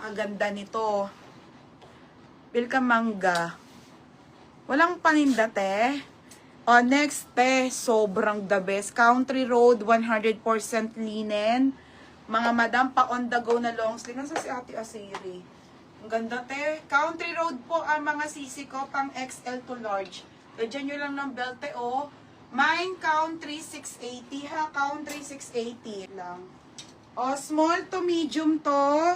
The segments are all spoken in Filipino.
napakaganda nito. Pilka mangga. Walang paninda, te. O, next, te. Sobrang the best. Country Road, 100% linen. Mga madam, pa on the go na long sleeve. Nasa si Ate Asiri? Ang ganda, te. Country Road po ang mga sisi ko, pang XL to large. Lagyan nyo lang ng belte, o. Mine, country 680, ha. Country 680 lang. O, small to medium to.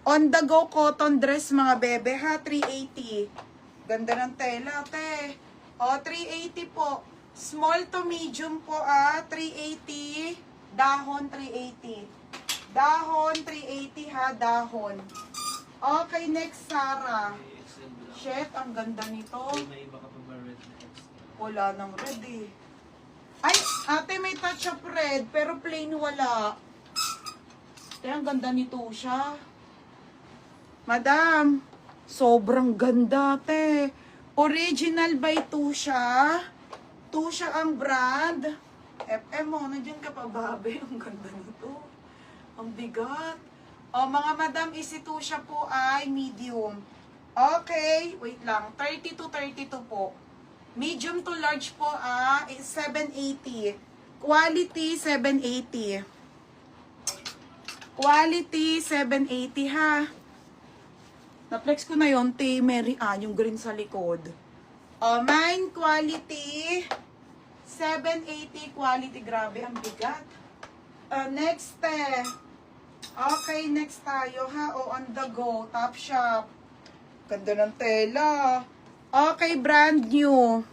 On the go cotton dress, mga bebe, ha. 380. Ganda ng tela, te. O, 380 po. Small to medium po, 380. Dahon, 380. Dahon, 380, ha. Dahon. Okay, next, Sarah. Shit, ang ganda nito. May iba ka pa ba red na XL? Wala nang red, eh. Ay, ate, may touch of red, pero plain wala. Te, ang ganda nito siya. Madam, sobrang ganda, te. Original by Tusha. Tusha ang brand. FM mo, nandiyan ka pa, babe. Ang ganda nito. Ang bigat. O, mga madam, isi Tusha po ay medium. Okay, wait lang. 30 to 32 po. Medium to large po, is 780. Quality, 780. Quality, 780, ha. Na-flex ko na yun, T. Mary Ann, yung green sa likod. Mine quality, 780 quality. Grabe, ang bigat. Next, okay, next tayo, ha. On the go, Top Shop. Ganda ng tela. Okay, brand new.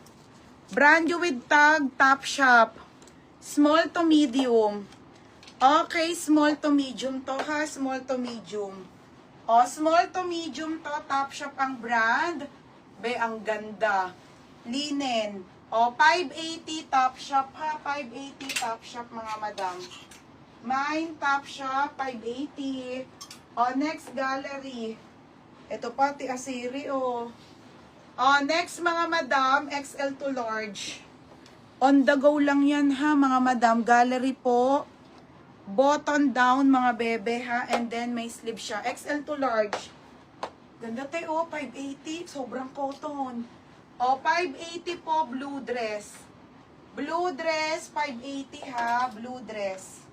Brand new with tag, Top Shop. Small to medium. Okay, small to medium to, ha. Small to medium. O, small to medium to, Top Shop ang brand. Be, ang ganda. Linen. O, 580 Top Shop, ha. 580 Top Shop, mga madam. Mine, Top Shop, 580. O, next, Gallery. Ito pati Asiri, o. O, next, mga madam, XL to large. On the go lang yan, ha, mga madam. Gallery po. Button down, mga bebe, ha. And then, may sleeve siya. XL to large. Ganda tayo, 580. Sobrang cotton. O, 580 po, blue dress. Blue dress, 580, ha. Blue dress.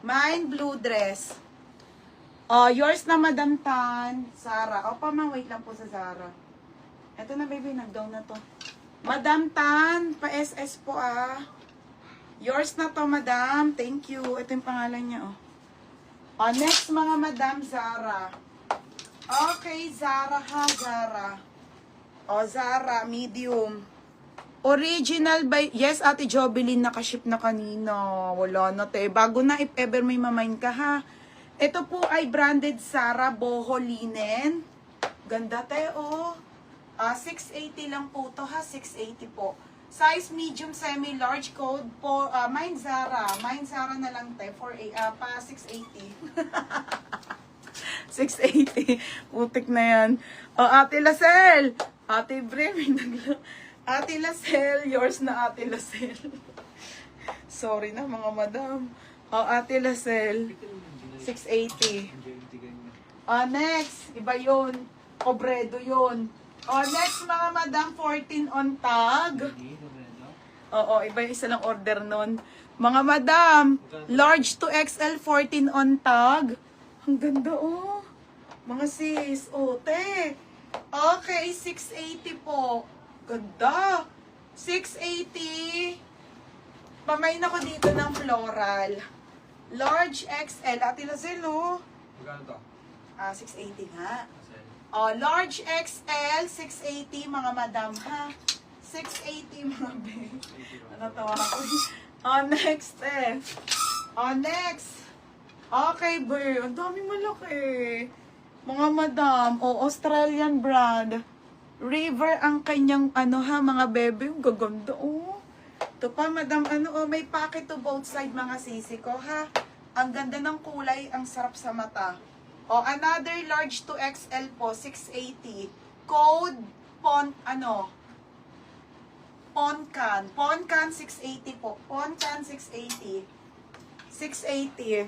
Mine, blue dress. O, yours na, Madam Tan. Sarah. O, wait lang po sa Sarah. Eto na, baby. Nag-down na to. Madam Tan, pa-SS po, Yours na to, madam. Thank you. Ito yung pangalan niya, oh. O, next, mga madam, Zara. Okay, Zara, ha, Zara. O, Zara, medium. Original by... Yes, Ate Jobeline, nakaship na kanina. Wala na, te. Bago na, if ever may mamain ka, ha. Ito po ay branded Zara Boho Linen. Ganda, te, oh. 680 lang po to, ha. 680 po. Size medium, semi-large code po. Mine Zara. Mine Zara na lang, te. Pa 680. 680. Putik na yan. O, Ate Lacel. Ate Bre, Ate Lacel. Yours na, Ate Lacel. Sorry na, mga madam. O, Ate Lacel. 680. Next. Iba yun. Obredo yun. Next, mga madam, 14 on tag. Oo, iba yung isa lang order nun. Mga madam, large to XL, 14 on tag. Ang ganda, oh. Mga sis, te. Okay, 680 po. Ganda. 680. Pamain ako dito ng floral. Large XL. Ate Lacel, oh. Magkano to? 680 nga. Large XL, 680, mga madam, ha? 680, mga babe. Natawa ako. Next, next. Okay, babe. Ang dami malaki. Mga madam, Australian brand. River ang kanyang, mga bebe. Ang gaganda, Ito pa, madam, may pocket to both side, mga sisi ko, ha? Ang ganda ng kulay, ang sarap sa mata. Another large to XL po, 680. Code, Poncan. Poncan, 680 po. Poncan, 680. 680.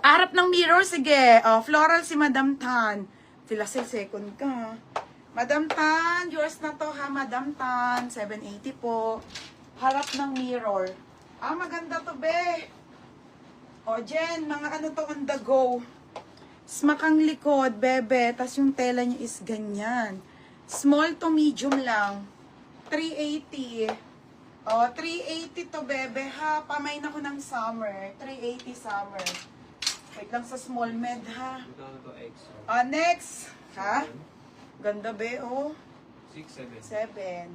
Harap ng mirror, sige. Oh, floral si Madam Tan. Sila second ka. Madam Tan, yours na to ha, Madam Tan. 780 po. Harap ng mirror. Ah, maganda to, be. O, Jen, mga ano to on the go. Smakang likod, bebe. Tas yung tela niya is ganyan. Small to medium lang. 380. O, 380 to, bebe, ha. Pamain ako ng summer. 380 summer. Wait lang sa small med, ha. Magkano to extra? Next. Ha? Ganda, be, oh. 6, 7. 7.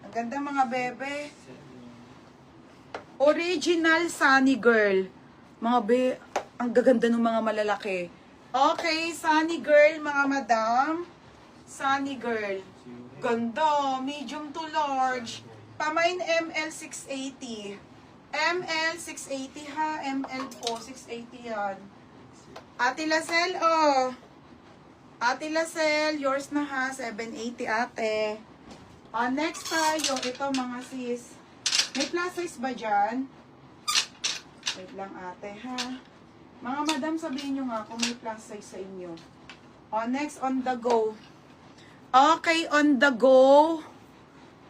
Ang ganda, mga bebe. 7. Original Sunny Girl. Mga be, ang gaganda ng mga malalaki. Okay, Sunny Girl, mga madam. Sunny Girl. Ganda, medium to large. Pamain ML 680. ML 680 ha, ML po 680 yan. Ate Lacel, oh. Ate Lacel, yours na ha, 780 ate. Next tayo, ito mga sis. May plus size ba dyan? Wait lang ate ha. Mga madam, sabihin nyo nga kung may plus size sa inyo. Next, on the go. Okay, on the go.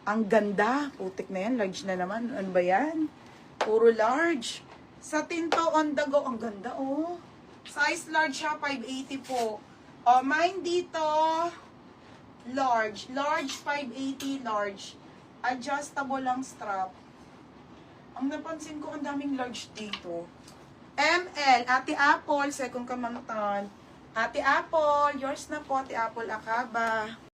Ang ganda. Putik na yan, large na naman. Ano ba yan? Puro large. Sa tinto, on the go. Ang ganda, oh. Size large siya, 580 po. Mine dito, large. Large, 580, large. Adjustable lang strap. Ang napansin ko, ang daming large dito. ML, Ate Apple, second kamangtan. Ate Apple, yours na po, Ate Apple Akaba.